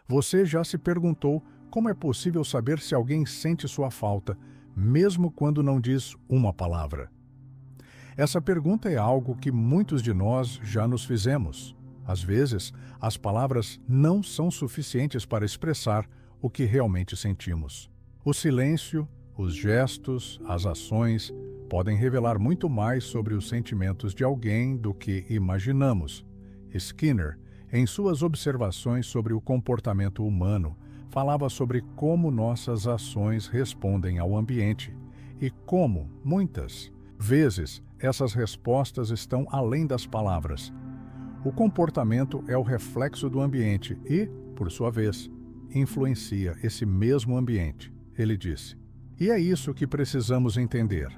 Você já se perguntou como é possível saber se alguém sente sua falta, mesmo quando não diz uma palavra? Essa pergunta é algo que muitos de nós já nos fizemos. Às vezes, as palavras não são suficientes para expressar o que realmente sentimos. O silêncio, os gestos, as ações podem revelar muito mais sobre os sentimentos de alguém do que imaginamos. Skinner, em suas observações sobre o comportamento humano, falava sobre como nossas ações respondem ao ambiente e como, muitas vezes, essas respostas estão além das palavras. O comportamento é o reflexo do ambiente e, por sua vez, influencia esse mesmo ambiente, ele disse. E é isso que precisamos entender.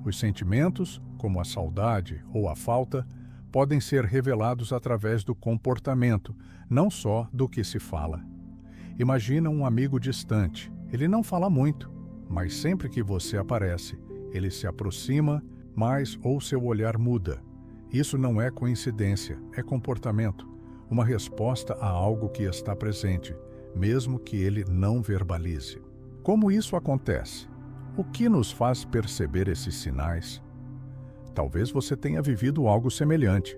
Os sentimentos, como a saudade ou a falta, podem ser revelados através do comportamento, não só do que se fala. Imagina um amigo distante. Ele não fala muito, mas sempre que você aparece, ele se aproxima mais ou seu olhar muda. Isso não é coincidência, é comportamento, uma resposta a algo que está presente, mesmo que ele não verbalize. Como isso acontece? O que nos faz perceber esses sinais? Talvez você tenha vivido algo semelhante.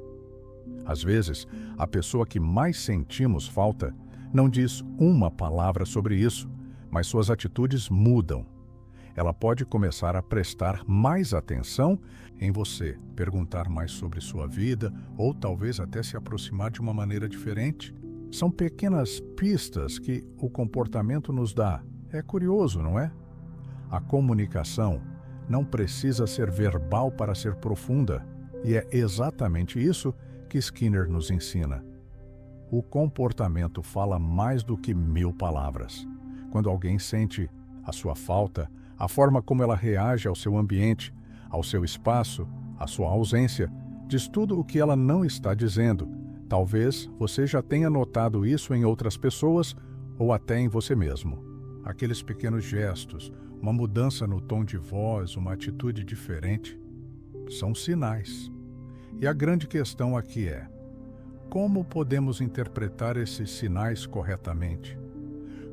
Às vezes, a pessoa que mais sentimos falta não diz uma palavra sobre isso, mas suas atitudes mudam. Ela pode começar a prestar mais atenção em você, perguntar mais sobre sua vida ou talvez até se aproximar de uma maneira diferente. São pequenas pistas que o comportamento nos dá. É curioso, não é? A comunicação não precisa ser verbal para ser profunda, e é exatamente isso que Skinner nos ensina. O comportamento fala mais do que 1000 palavras. Quando alguém sente a sua falta, a forma como ela reage ao seu ambiente, ao seu espaço, à sua ausência, diz tudo o que ela não está dizendo. Talvez você já tenha notado isso em outras pessoas ou até em você mesmo. Aqueles pequenos gestos, uma mudança no tom de voz, uma atitude diferente, são sinais. E a grande questão aqui é: como podemos interpretar esses sinais corretamente?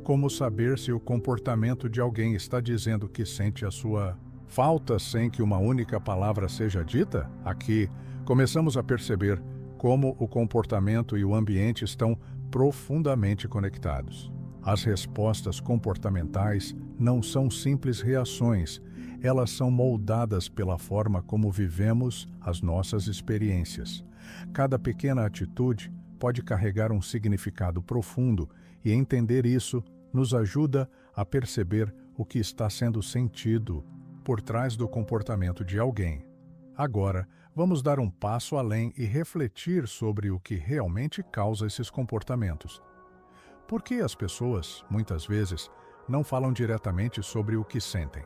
Como saber se o comportamento de alguém está dizendo que sente a sua falta sem que uma única palavra seja dita? Aqui, começamos a perceber como o comportamento e o ambiente estão profundamente conectados. As respostas comportamentais não são simples reações, elas são moldadas pela forma como vivemos as nossas experiências. Cada pequena atitude pode carregar um significado profundo e entender isso nos ajuda a perceber o que está sendo sentido por trás do comportamento de alguém. Agora, vamos dar um passo além e refletir sobre o que realmente causa esses comportamentos. Por que as pessoas, muitas vezes, não falam diretamente sobre o que sentem?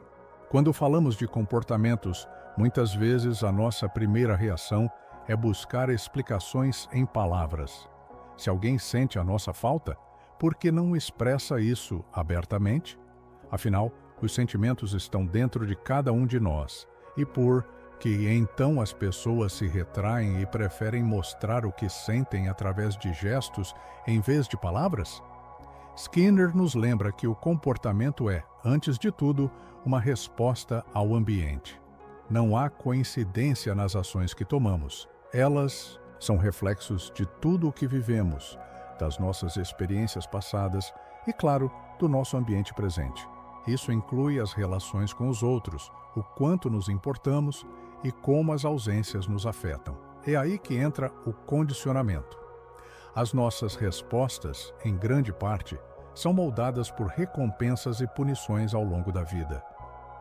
Quando falamos de comportamentos, muitas vezes a nossa primeira reação é buscar explicações em palavras. Se alguém sente a nossa falta, por que não expressa isso abertamente? Afinal, os sentimentos estão dentro de cada um de nós. E por que então as pessoas se retraem e preferem mostrar o que sentem através de gestos em vez de palavras? Skinner nos lembra que o comportamento é, antes de tudo, uma resposta ao ambiente. Não há coincidência nas ações que tomamos. Elas são reflexos de tudo o que vivemos, das nossas experiências passadas e, claro, do nosso ambiente presente. Isso inclui as relações com os outros, o quanto nos importamos e como as ausências nos afetam. É aí que entra o condicionamento. As nossas respostas, em grande parte, são moldadas por recompensas e punições ao longo da vida.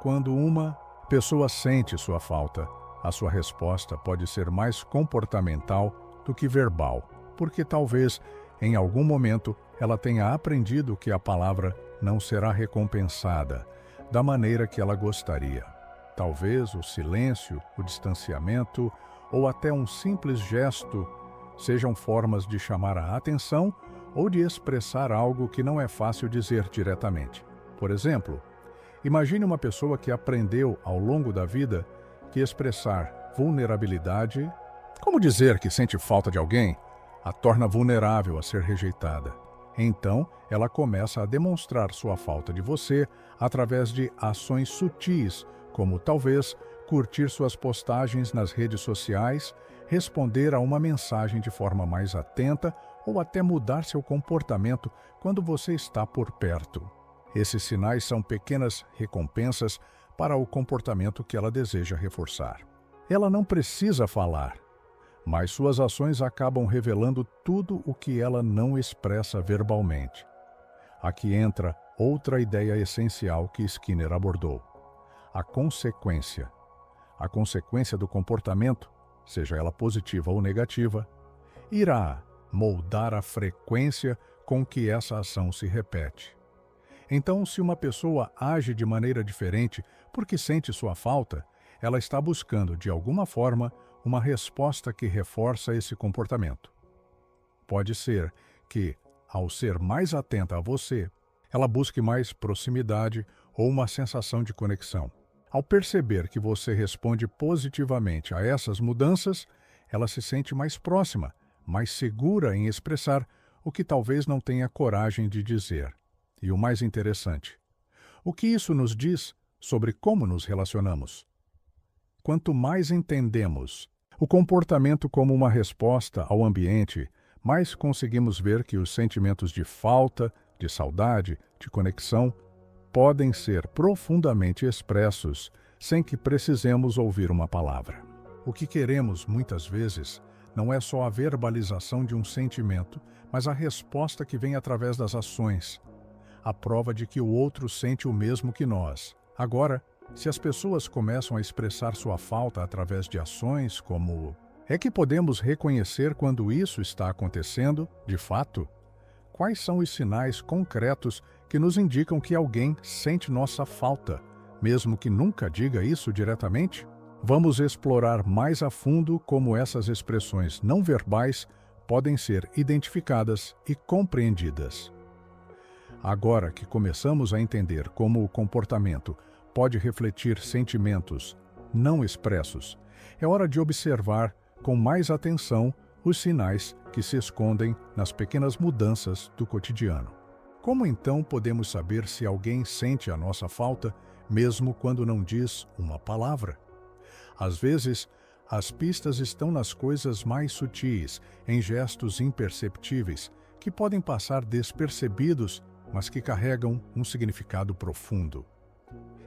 Quando uma pessoa sente sua falta, a sua resposta pode ser mais comportamental do que verbal, porque talvez, em algum momento, ela tenha aprendido que a palavra não será recompensada da maneira que ela gostaria. Talvez o silêncio, o distanciamento ou até um simples gesto sejam formas de chamar a atenção ou de expressar algo que não é fácil dizer diretamente. Por exemplo, imagine uma pessoa que aprendeu ao longo da vida que expressar vulnerabilidade, como dizer que sente falta de alguém, a torna vulnerável a ser rejeitada. Então, ela começa a demonstrar sua falta de você através de ações sutis, como talvez curtir suas postagens nas redes sociais, responder a uma mensagem de forma mais atenta ou até mudar seu comportamento quando você está por perto. Esses sinais são pequenas recompensas para o comportamento que ela deseja reforçar. Ela não precisa falar, mas suas ações acabam revelando tudo o que ela não expressa verbalmente. Aqui entra outra ideia essencial que Skinner abordou: a consequência. A consequência do comportamento, seja ela positiva ou negativa, irá moldar a frequência com que essa ação se repete. Então, se uma pessoa age de maneira diferente porque sente sua falta, ela está buscando, de alguma forma, uma resposta que reforça esse comportamento. Pode ser que, ao ser mais atenta a você, ela busque mais proximidade ou uma sensação de conexão. Ao perceber que você responde positivamente a essas mudanças, ela se sente mais próxima, mais segura em expressar o que talvez não tenha coragem de dizer. E o mais interessante, o que isso nos diz sobre como nos relacionamos? Quanto mais entendemos o comportamento como uma resposta ao ambiente, mais conseguimos ver que os sentimentos de falta, de saudade, de conexão podem ser profundamente expressos sem que precisemos ouvir uma palavra. O que queremos, muitas vezes, não é só a verbalização de um sentimento, mas a resposta que vem através das ações, a prova de que o outro sente o mesmo que nós. Agora, se as pessoas começam a expressar sua falta através de ações como: é que podemos reconhecer quando isso está acontecendo, de fato? Quais são os sinais concretos que nos indicam que alguém sente nossa falta, mesmo que nunca diga isso diretamente? Vamos explorar mais a fundo como essas expressões não verbais podem ser identificadas e compreendidas. Agora que começamos a entender como o comportamento pode refletir sentimentos não expressos, é hora de observar com mais atenção os sinais que se escondem nas pequenas mudanças do cotidiano. Como então podemos saber se alguém sente a nossa falta, mesmo quando não diz uma palavra? Às vezes, as pistas estão nas coisas mais sutis, em gestos imperceptíveis, que podem passar despercebidos, mas que carregam um significado profundo.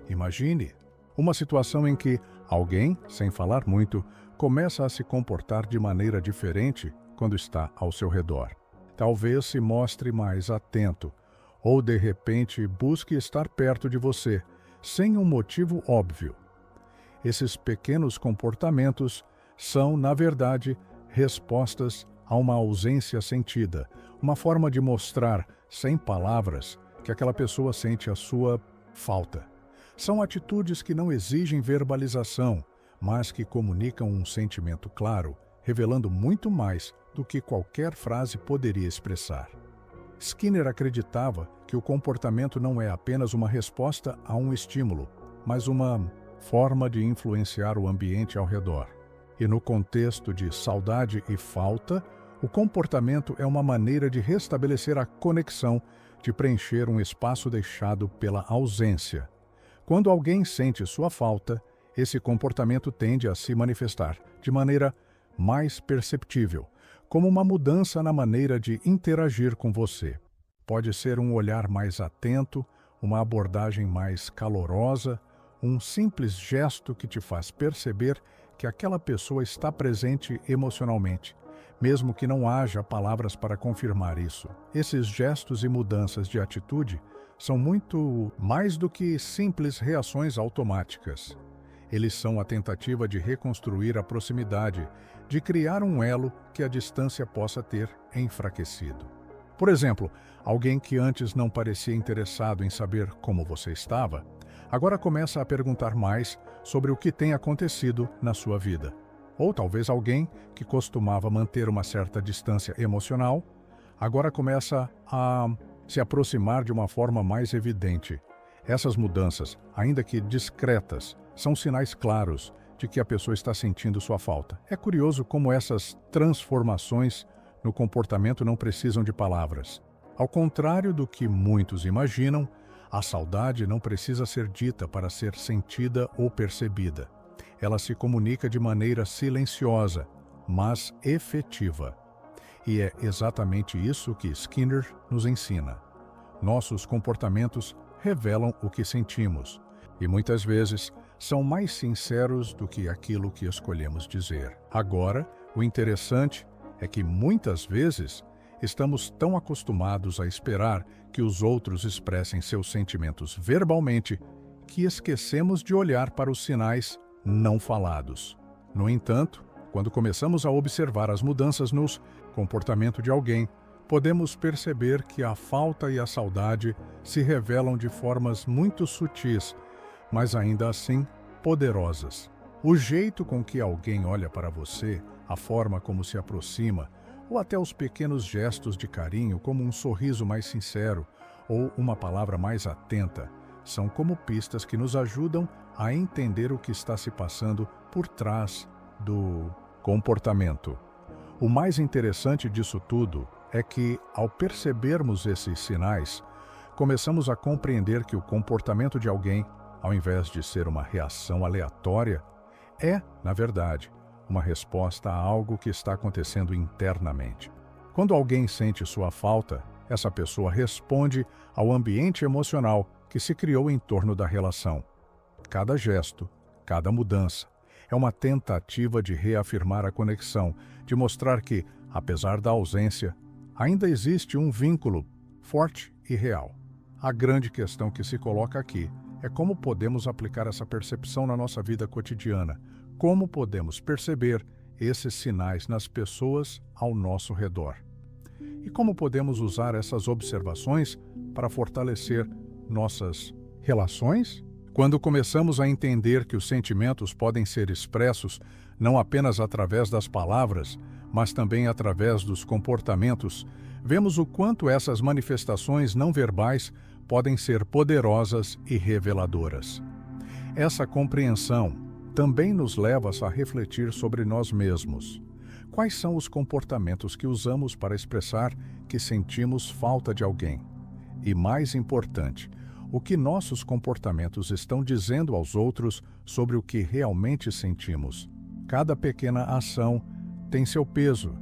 Imagine uma situação em que alguém, sem falar muito, começa a se comportar de maneira diferente quando está ao seu redor. Talvez se mostre mais atento, ou de repente busque estar perto de você, sem um motivo óbvio. Esses pequenos comportamentos são, na verdade, respostas a uma ausência sentida, uma forma de mostrar, sem palavras, que aquela pessoa sente a sua falta. São atitudes que não exigem verbalização, mas que comunicam um sentimento claro, revelando muito mais do que qualquer frase poderia expressar. Skinner acreditava que o comportamento não é apenas uma resposta a um estímulo, mas uma forma de influenciar o ambiente ao redor. E no contexto de saudade e falta, o comportamento é uma maneira de restabelecer a conexão, de preencher um espaço deixado pela ausência. Quando alguém sente sua falta, esse comportamento tende a se manifestar de maneira mais perceptível, como uma mudança na maneira de interagir com você. Pode ser um olhar mais atento, uma abordagem mais calorosa, um simples gesto que te faz perceber que aquela pessoa está presente emocionalmente, mesmo que não haja palavras para confirmar isso. Esses gestos e mudanças de atitude são muito mais do que simples reações automáticas. Eles são a tentativa de reconstruir a proximidade, de criar um elo que a distância possa ter enfraquecido. Por exemplo, alguém que antes não parecia interessado em saber como você estava, agora começa a perguntar mais sobre o que tem acontecido na sua vida. Ou talvez alguém que costumava manter uma certa distância emocional, agora começa a se aproximar de uma forma mais evidente. Essas mudanças, ainda que discretas, são sinais claros de que a pessoa está sentindo sua falta. É curioso como essas transformações no comportamento não precisam de palavras. Ao contrário do que muitos imaginam, a saudade não precisa ser dita para ser sentida ou percebida. Ela se comunica de maneira silenciosa, mas efetiva. E é exatamente isso que Skinner nos ensina. Nossos comportamentos revelam o que sentimos, e muitas vezes são mais sinceros do que aquilo que escolhemos dizer. Agora, o interessante é que muitas vezes estamos tão acostumados a esperar que os outros expressem seus sentimentos verbalmente que esquecemos de olhar para os sinais não falados. No entanto, quando começamos a observar as mudanças no comportamento de alguém, podemos perceber que a falta e a saudade se revelam de formas muito sutis, mas ainda assim poderosas. O jeito com que alguém olha para você, a forma como se aproxima, ou até os pequenos gestos de carinho, como um sorriso mais sincero ou uma palavra mais atenta, são como pistas que nos ajudam a entender o que está se passando por trás do comportamento. O mais interessante disso tudo é que, ao percebermos esses sinais, começamos a compreender que o comportamento de alguém, ao invés de ser uma reação aleatória, é, na verdade, uma resposta a algo que está acontecendo internamente. Quando alguém sente sua falta, essa pessoa responde ao ambiente emocional que se criou em torno da relação. Cada gesto, cada mudança, é uma tentativa de reafirmar a conexão, de mostrar que, apesar da ausência, ainda existe um vínculo forte e real. A grande questão que se coloca aqui é como podemos aplicar essa percepção na nossa vida cotidiana, como podemos perceber esses sinais nas pessoas ao nosso redor. E como podemos usar essas observações para fortalecer nossas relações? Quando começamos a entender que os sentimentos podem ser expressos não apenas através das palavras, mas também através dos comportamentos, vemos o quanto essas manifestações não verbais podem ser poderosas e reveladoras. Essa compreensão também nos leva a refletir sobre nós mesmos. Quais são os comportamentos que usamos para expressar que sentimos falta de alguém? E mais importante, o que nossos comportamentos estão dizendo aos outros sobre o que realmente sentimos? Cada pequena ação tem seu peso,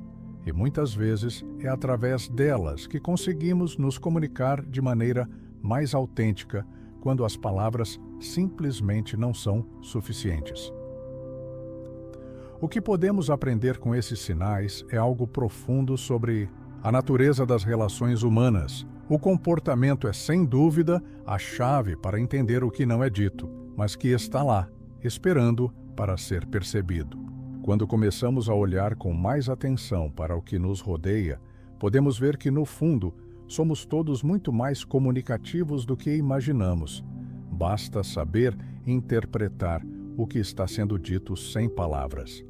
e muitas vezes é através delas que conseguimos nos comunicar de maneira mais autêntica quando as palavras simplesmente não são suficientes. O que podemos aprender com esses sinais é algo profundo sobre a natureza das relações humanas. O comportamento é, sem dúvida, a chave para entender o que não é dito, mas que está lá, esperando para ser percebido. Quando começamos a olhar com mais atenção para o que nos rodeia, podemos ver que, no fundo, somos todos muito mais comunicativos do que imaginamos. Basta saber interpretar o que está sendo dito sem palavras.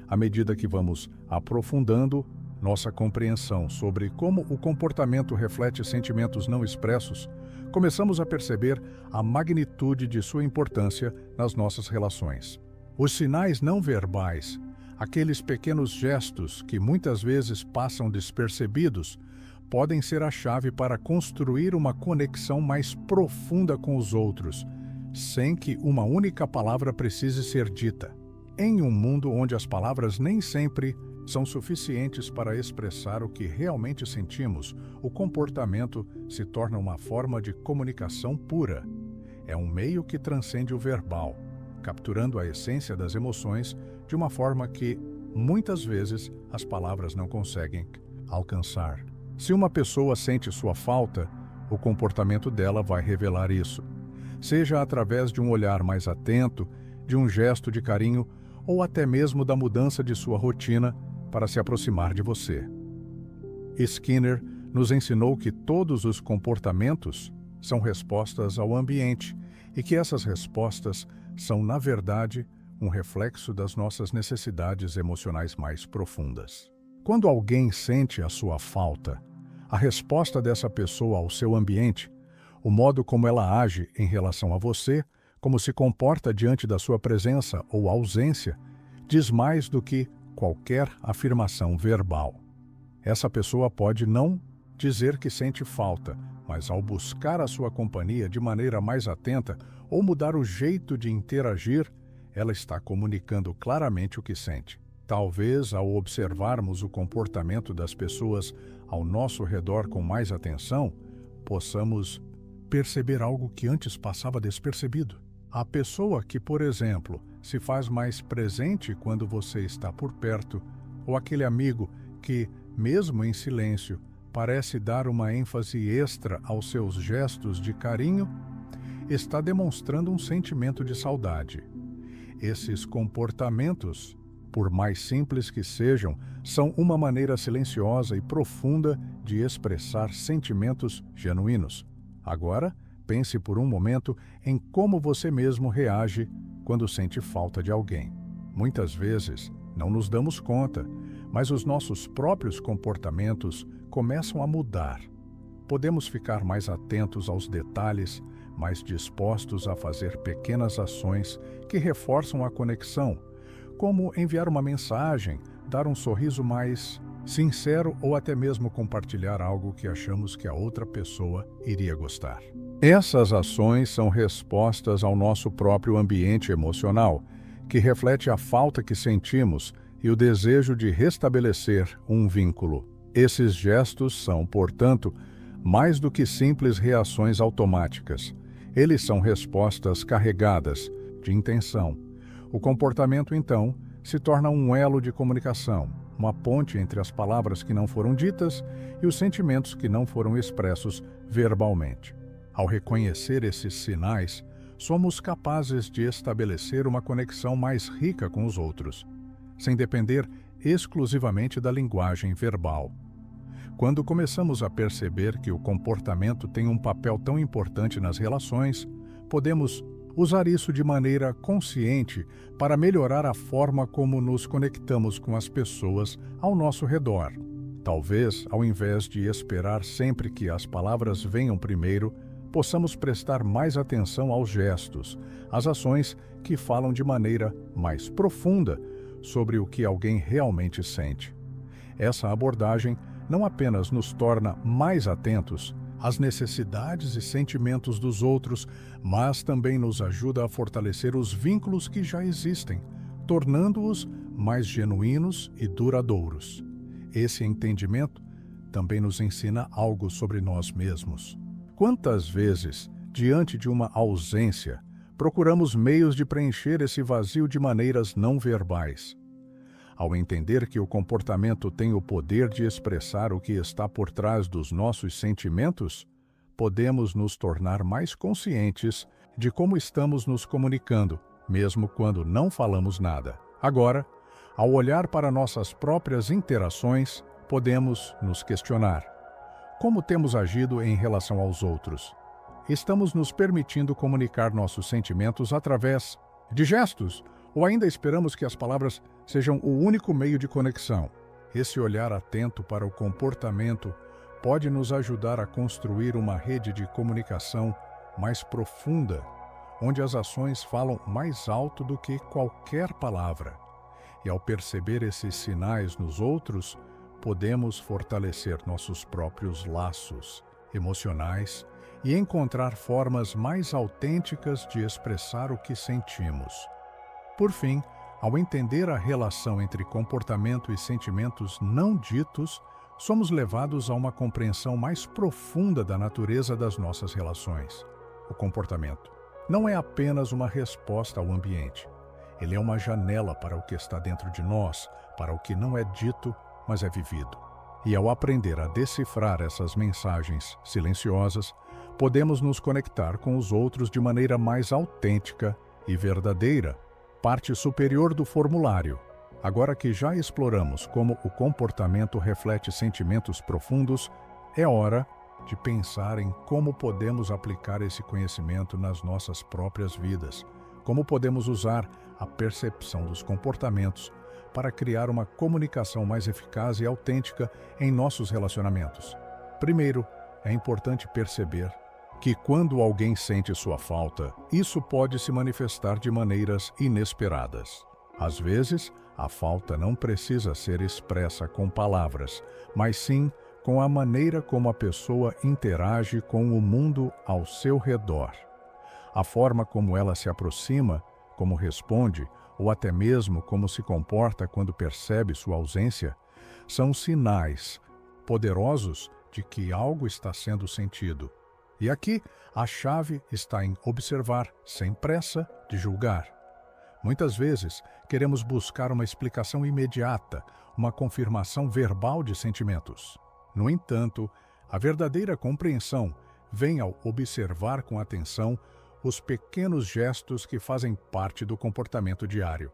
À medida que vamos aprofundando nossa compreensão sobre como o comportamento reflete sentimentos não expressos, começamos a perceber a magnitude de sua importância nas nossas relações. Os sinais não verbais, aqueles pequenos gestos que muitas vezes passam despercebidos, podem ser a chave para construir uma conexão mais profunda com os outros, sem que uma única palavra precise ser dita. Em um mundo onde as palavras nem sempre são suficientes para expressar o que realmente sentimos, o comportamento se torna uma forma de comunicação pura. É um meio que transcende o verbal, capturando a essência das emoções de uma forma que, muitas vezes, as palavras não conseguem alcançar. Se uma pessoa sente sua falta, o comportamento dela vai revelar isso. Seja através de um olhar mais atento, de um gesto de carinho ou até mesmo da mudança de sua rotina para se aproximar de você. Skinner nos ensinou que todos os comportamentos são respostas ao ambiente e que essas respostas são, na verdade, um reflexo das nossas necessidades emocionais mais profundas. Quando alguém sente a sua falta, a resposta dessa pessoa ao seu ambiente, o modo como ela age em relação a você, como se comporta diante da sua presença ou ausência, diz mais do que qualquer afirmação verbal. Essa pessoa pode não dizer que sente falta, mas ao buscar a sua companhia de maneira mais atenta ou mudar o jeito de interagir, ela está comunicando claramente o que sente. Talvez, ao observarmos o comportamento das pessoas ao nosso redor com mais atenção, possamos perceber algo que antes passava despercebido. A pessoa que, por exemplo, se faz mais presente quando você está por perto, ou aquele amigo que, mesmo em silêncio, parece dar uma ênfase extra aos seus gestos de carinho, está demonstrando um sentimento de saudade. Esses comportamentos, por mais simples que sejam, são uma maneira silenciosa e profunda de expressar sentimentos genuínos. Agora, pense por um momento em como você mesmo reage quando sente falta de alguém. Muitas vezes, não nos damos conta, mas os nossos próprios comportamentos começam a mudar. Podemos ficar mais atentos aos detalhes, mais dispostos a fazer pequenas ações que reforçam a conexão, como enviar uma mensagem, dar um sorriso mais sincero ou até mesmo compartilhar algo que achamos que a outra pessoa iria gostar. Essas ações são respostas ao nosso próprio ambiente emocional, que reflete a falta que sentimos e o desejo de restabelecer um vínculo. Esses gestos são, portanto, mais do que simples reações automáticas. Eles são respostas carregadas de intenção. O comportamento, então, se torna um elo de comunicação, uma ponte entre as palavras que não foram ditas e os sentimentos que não foram expressos verbalmente. Ao reconhecer esses sinais, somos capazes de estabelecer uma conexão mais rica com os outros, sem depender exclusivamente da linguagem verbal. Quando começamos a perceber que o comportamento tem um papel tão importante nas relações, podemos usar isso de maneira consciente para melhorar a forma como nos conectamos com as pessoas ao nosso redor. Talvez, ao invés de esperar sempre que as palavras venham primeiro, possamos prestar mais atenção aos gestos, às ações que falam de maneira mais profunda sobre o que alguém realmente sente. Essa abordagem não apenas nos torna mais atentos às necessidades e sentimentos dos outros, mas também nos ajuda a fortalecer os vínculos que já existem, tornando-os mais genuínos e duradouros. Esse entendimento também nos ensina algo sobre nós mesmos. Quantas vezes, diante de uma ausência, procuramos meios de preencher esse vazio de maneiras não verbais? Ao entender que o comportamento tem o poder de expressar o que está por trás dos nossos sentimentos, podemos nos tornar mais conscientes de como estamos nos comunicando, mesmo quando não falamos nada. Agora, ao olhar para nossas próprias interações, podemos nos questionar: como temos agido em relação aos outros? Estamos nos permitindo comunicar nossos sentimentos através de gestos? Ou ainda esperamos que as palavras sejam o único meio de conexão? Esse olhar atento para o comportamento pode nos ajudar a construir uma rede de comunicação mais profunda, onde as ações falam mais alto do que qualquer palavra. E ao perceber esses sinais nos outros, podemos fortalecer nossos próprios laços emocionais e encontrar formas mais autênticas de expressar o que sentimos. Por fim, ao entender a relação entre comportamento e sentimentos não ditos, somos levados a uma compreensão mais profunda da natureza das nossas relações. O comportamento não é apenas uma resposta ao ambiente. Ele é uma janela para o que está dentro de nós, para o que não é dito, mas é vivido. E ao aprender a decifrar essas mensagens silenciosas, podemos nos conectar com os outros de maneira mais autêntica e verdadeira. Parte superior do formulário. Agora que já exploramos como o comportamento reflete sentimentos profundos, é hora de pensar em como podemos aplicar esse conhecimento nas nossas próprias vidas, como podemos usar a percepção dos comportamentos para criar uma comunicação mais eficaz e autêntica em nossos relacionamentos. Primeiro, é importante perceber que quando alguém sente sua falta, isso pode se manifestar de maneiras inesperadas. Às vezes, a falta não precisa ser expressa com palavras, mas sim com a maneira como a pessoa interage com o mundo ao seu redor. A forma como ela se aproxima, como responde, ou até mesmo como se comporta quando percebe sua ausência, são sinais poderosos de que algo está sendo sentido. E aqui, a chave está em observar sem pressa de julgar. Muitas vezes, queremos buscar uma explicação imediata, uma confirmação verbal de sentimentos. No entanto, a verdadeira compreensão vem ao observar com atenção os pequenos gestos que fazem parte do comportamento diário.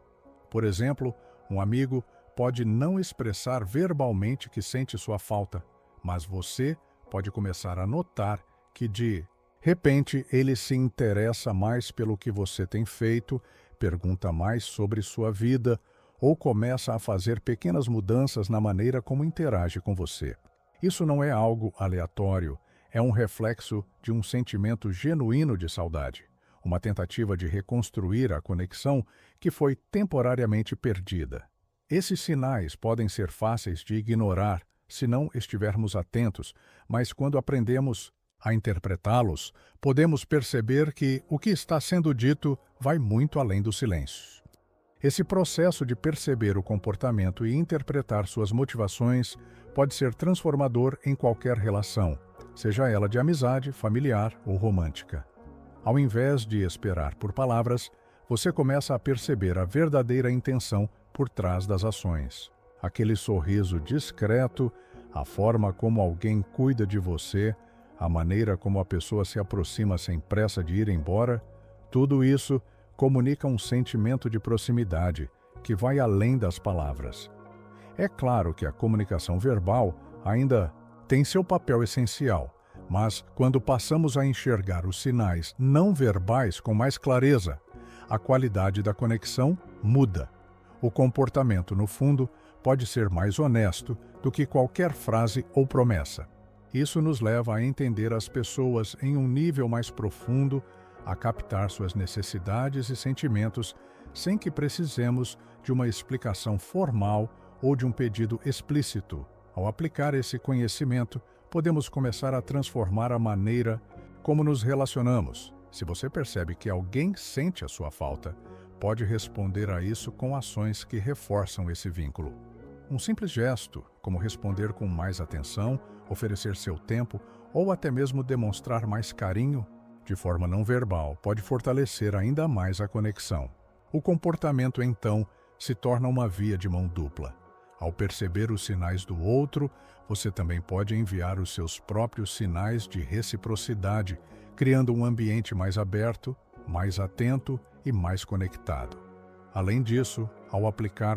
Por exemplo, um amigo pode não expressar verbalmente que sente sua falta, mas você pode começar a notar que, de repente, ele se interessa mais pelo que você tem feito, pergunta mais sobre sua vida ou começa a fazer pequenas mudanças na maneira como interage com você. Isso não é algo aleatório, é um reflexo de um sentimento genuíno de saudade, uma tentativa de reconstruir a conexão que foi temporariamente perdida. Esses sinais podem ser fáceis de ignorar se não estivermos atentos, mas quando aprendemos a interpretá-los, podemos perceber que o que está sendo dito vai muito além do silêncio. Esse processo de perceber o comportamento e interpretar suas motivações pode ser transformador em qualquer relação, seja ela de amizade, familiar ou romântica. Ao invés de esperar por palavras, você começa a perceber a verdadeira intenção por trás das ações. Aquele sorriso discreto, a forma como alguém cuida de você, a maneira como a pessoa se aproxima sem pressa de ir embora, tudo isso comunica um sentimento de proximidade que vai além das palavras. É claro que a comunicação verbal ainda tem seu papel essencial, mas quando passamos a enxergar os sinais não verbais com mais clareza, a qualidade da conexão muda. O comportamento, no fundo, pode ser mais honesto do que qualquer frase ou promessa. Isso nos leva a entender as pessoas em um nível mais profundo, a captar suas necessidades e sentimentos sem que precisemos de uma explicação formal ou de um pedido explícito. Ao aplicar esse conhecimento, podemos começar a transformar a maneira como nos relacionamos. Se você percebe que alguém sente a sua falta, pode responder a isso com ações que reforçam esse vínculo. Um simples gesto, como responder com mais atenção, oferecer seu tempo ou até mesmo demonstrar mais carinho, de forma não verbal, pode fortalecer ainda mais a conexão. O comportamento, então, se torna uma via de mão dupla. Ao perceber os sinais do outro, você também pode enviar os seus próprios sinais de reciprocidade, criando um ambiente mais aberto, mais atento e mais conectado. Além disso, ao aplicar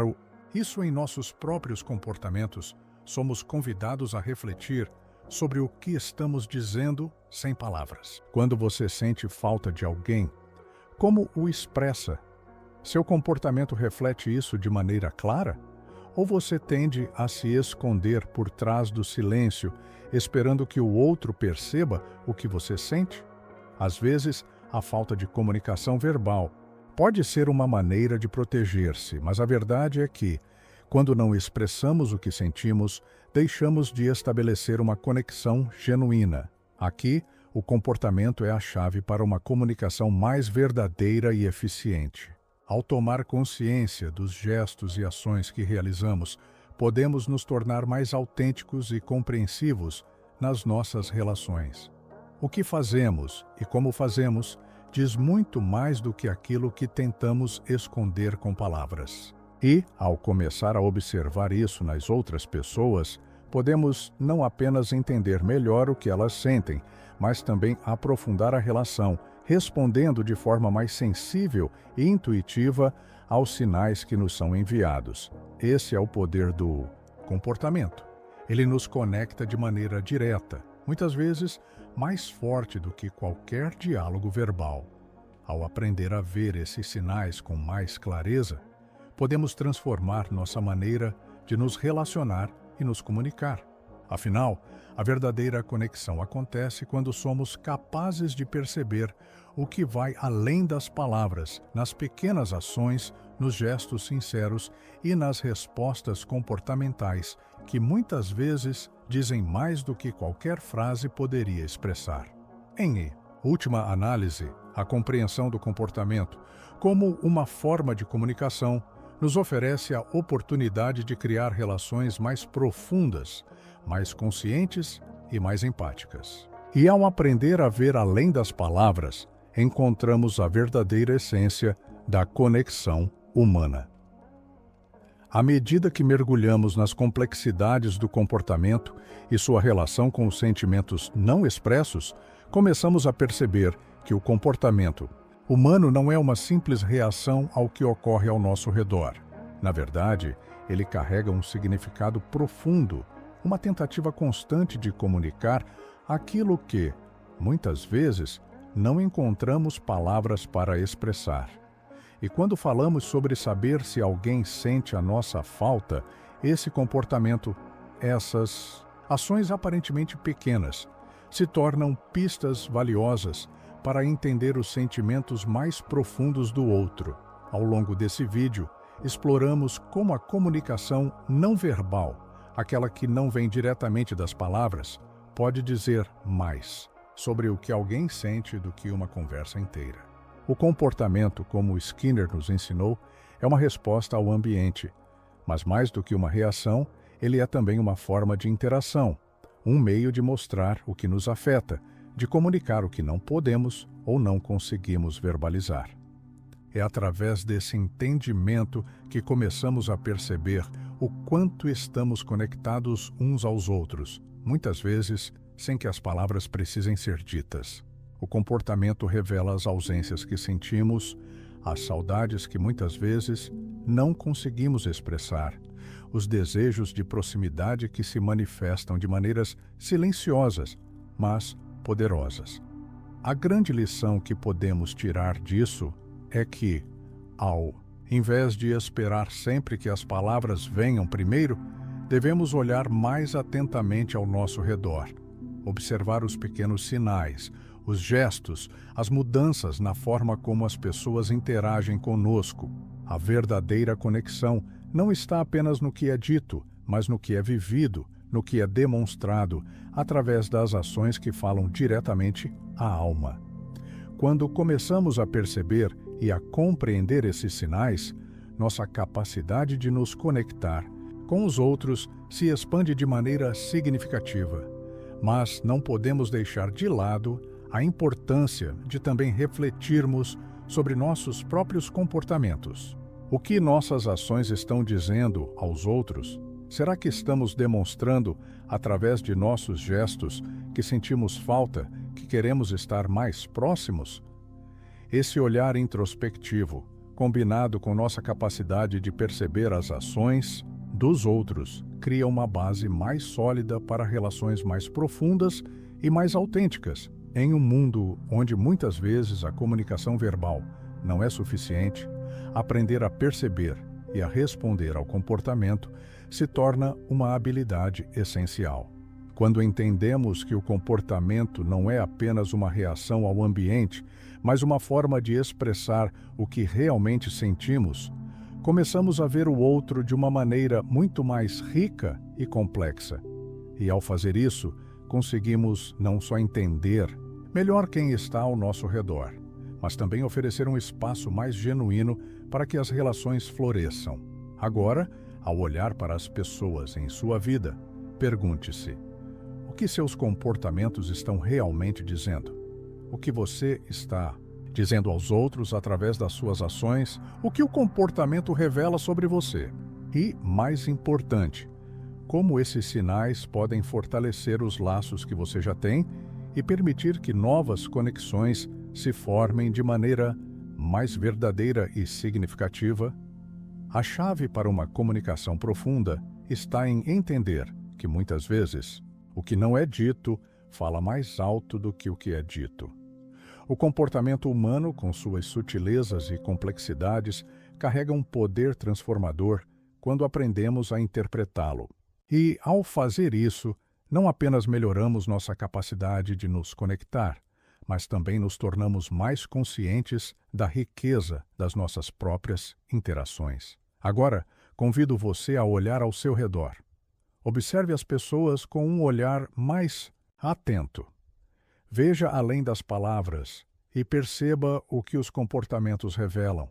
isso em nossos próprios comportamentos, somos convidados a refletir sobre o que estamos dizendo sem palavras. Quando você sente falta de alguém, como o expressa? Seu comportamento reflete isso de maneira clara? Ou você tende a se esconder por trás do silêncio, esperando que o outro perceba o que você sente? Às vezes, a falta de comunicação verbal pode ser uma maneira de proteger-se, mas a verdade é que, quando não expressamos o que sentimos, deixamos de estabelecer uma conexão genuína. Aqui, o comportamento é a chave para uma comunicação mais verdadeira e eficiente. Ao tomar consciência dos gestos e ações que realizamos, podemos nos tornar mais autênticos e compreensivos nas nossas relações. O que fazemos e como fazemos diz muito mais do que aquilo que tentamos esconder com palavras. E, ao começar a observar isso nas outras pessoas, podemos não apenas entender melhor o que elas sentem, mas também aprofundar a relação, respondendo de forma mais sensível e intuitiva aos sinais que nos são enviados. Esse é o poder do comportamento. Ele nos conecta de maneira direta, muitas vezes mais forte do que qualquer diálogo verbal. Ao aprender a ver esses sinais com mais clareza, podemos transformar nossa maneira de nos relacionar e nos comunicar. Afinal, a verdadeira conexão acontece quando somos capazes de perceber o que vai além das palavras, nas pequenas ações, nos gestos sinceros e nas respostas comportamentais que muitas vezes dizem mais do que qualquer frase poderia expressar. Em última análise, a compreensão do comportamento, como uma forma de comunicação, nos oferece a oportunidade de criar relações mais profundas, mais conscientes e mais empáticas. E ao aprender a ver além das palavras, encontramos a verdadeira essência da conexão humana. À medida que mergulhamos nas complexidades do comportamento e sua relação com os sentimentos não expressos, começamos a perceber que o comportamento humano não é uma simples reação ao que ocorre ao nosso redor. Na verdade, ele carrega um significado profundo, uma tentativa constante de comunicar aquilo que, muitas vezes, não encontramos palavras para expressar. E quando falamos sobre saber se alguém sente a nossa falta, esse comportamento, essas ações aparentemente pequenas, se tornam pistas valiosas para entender os sentimentos mais profundos do outro. Ao longo desse vídeo, exploramos como a comunicação não verbal, aquela que não vem diretamente das palavras, pode dizer mais sobre o que alguém sente do que uma conversa inteira. O comportamento, como Skinner nos ensinou, é uma resposta ao ambiente, mas mais do que uma reação, ele é também uma forma de interação, um meio de mostrar o que nos afeta, de comunicar o que não podemos ou não conseguimos verbalizar. É através desse entendimento que começamos a perceber o quanto estamos conectados uns aos outros, muitas vezes sem que as palavras precisem ser ditas. O comportamento revela as ausências que sentimos, as saudades que muitas vezes não conseguimos expressar, os desejos de proximidade que se manifestam de maneiras silenciosas, mas poderosas. A grande lição que podemos tirar disso é que, ao invés de esperar sempre que as palavras venham primeiro, devemos olhar mais atentamente ao nosso redor, observar os pequenos sinais, os gestos, as mudanças na forma como as pessoas interagem conosco. A verdadeira conexão não está apenas no que é dito, mas no que é vivido, no que é demonstrado através das ações que falam diretamente à alma. Quando começamos a perceber e a compreender esses sinais, nossa capacidade de nos conectar com os outros se expande de maneira significativa. Mas não podemos deixar de lado a importância de também refletirmos sobre nossos próprios comportamentos. O que nossas ações estão dizendo aos outros? Será que estamos demonstrando, através de nossos gestos, que sentimos falta, que queremos estar mais próximos? Esse olhar introspectivo, combinado com nossa capacidade de perceber as ações dos outros, cria uma base mais sólida para relações mais profundas e mais autênticas. Em um mundo onde muitas vezes a comunicação verbal não é suficiente, aprender a perceber e a responder ao comportamento se torna uma habilidade essencial. Quando entendemos que o comportamento não é apenas uma reação ao ambiente, mas uma forma de expressar o que realmente sentimos, começamos a ver o outro de uma maneira muito mais rica e complexa. E ao fazer isso, conseguimos não só entender melhor quem está ao nosso redor, mas também oferecer um espaço mais genuíno para que as relações floresçam. Agora, ao olhar para as pessoas em sua vida, pergunte-se: o que seus comportamentos estão realmente dizendo? O que você está dizendo aos outros através das suas ações? O que o comportamento revela sobre você? E, mais importante, como esses sinais podem fortalecer os laços que você já tem e permitir que novas conexões se formem de maneira mais verdadeira e significativa? A chave para uma comunicação profunda está em entender que, muitas vezes, o que não é dito fala mais alto do que o que é dito. O comportamento humano, com suas sutilezas e complexidades, carrega um poder transformador quando aprendemos a interpretá-lo. E, ao fazer isso, não apenas melhoramos nossa capacidade de nos conectar, mas também nos tornamos mais conscientes da riqueza das nossas próprias interações. Agora, convido você a olhar ao seu redor. Observe as pessoas com um olhar mais atento. Veja além das palavras e perceba o que os comportamentos revelam.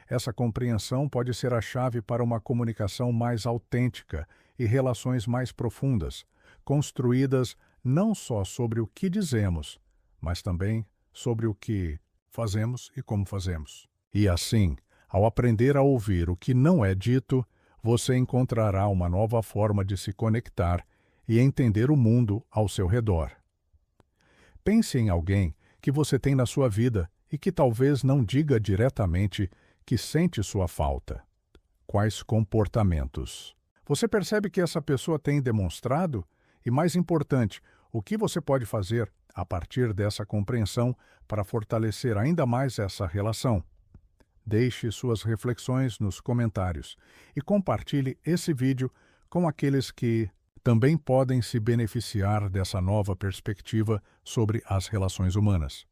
Essa compreensão pode ser a chave para uma comunicação mais autêntica e relações mais profundas, construídas não só sobre o que dizemos, mas também sobre o que fazemos e como fazemos. E assim, ao aprender a ouvir o que não é dito, você encontrará uma nova forma de se conectar e entender o mundo ao seu redor. Pense em alguém que você tem na sua vida e que talvez não diga diretamente que sente sua falta. Quais comportamentos você percebe que essa pessoa tem demonstrado? E mais importante, o que você pode fazer a partir dessa compreensão para fortalecer ainda mais essa relação? Deixe suas reflexões nos comentários e compartilhe esse vídeo com aqueles que também podem se beneficiar dessa nova perspectiva sobre as relações humanas.